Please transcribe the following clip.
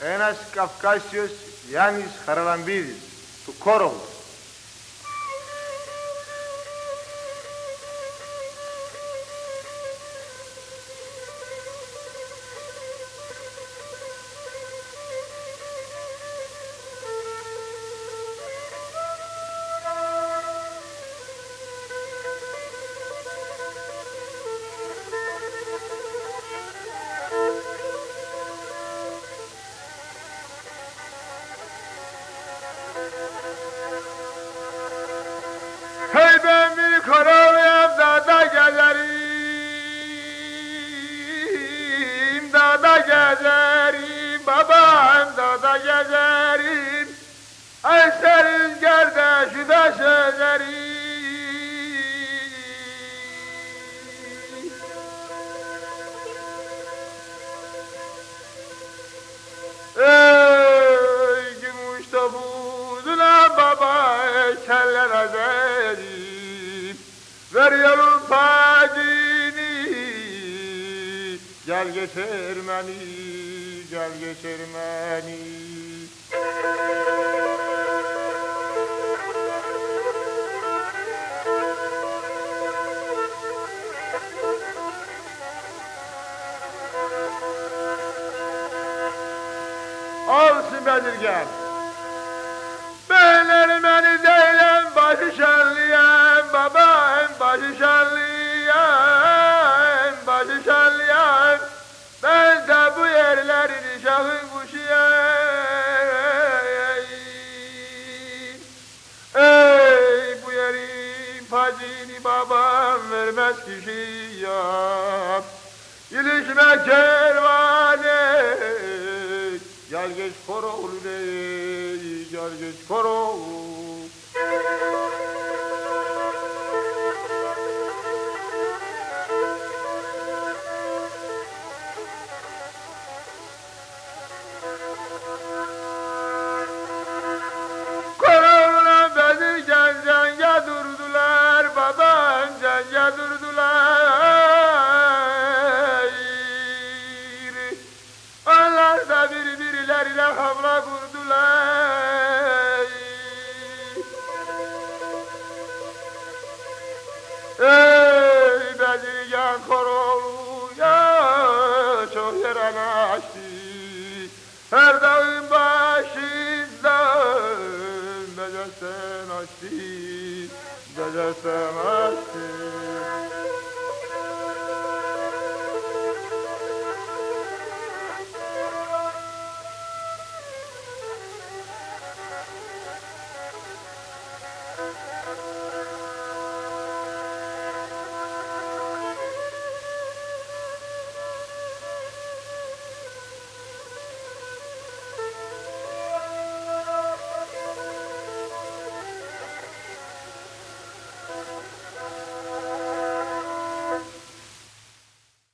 ένας Καυκάσιος Γιάννης Χαραλαμπίδης, του Κόροβου. Hey ben bir korovuyum, dağda gezerim, dağda gezerim, babam dağda gezerim. Eser rüzgarda şu da sözlerim. Ey gümüş topuzuna baba ekerler azerim. Ver yolun pacini, gel getir beni, gel getir beni. Olsun Bedirgen. Ben Ermeni değilim, başı şenliyem, baba en başı şenliyem, başı şenliyem. Ben de bu yerlerin şahın kuşuyem. Ey bu yerin pacini babam vermez kişiye. İlişme kervane, gel geç koroğlu dey, gel geç koroğlu. Koroğlu'na Bedirgen cenge durdular, babam cenge durdular. Onlar da birbirleriyle kavga kurdular. Ey Bedirgen Koroğlu ya çok yaran açtı. Her dağın başından becersen açtı, becersen açtı.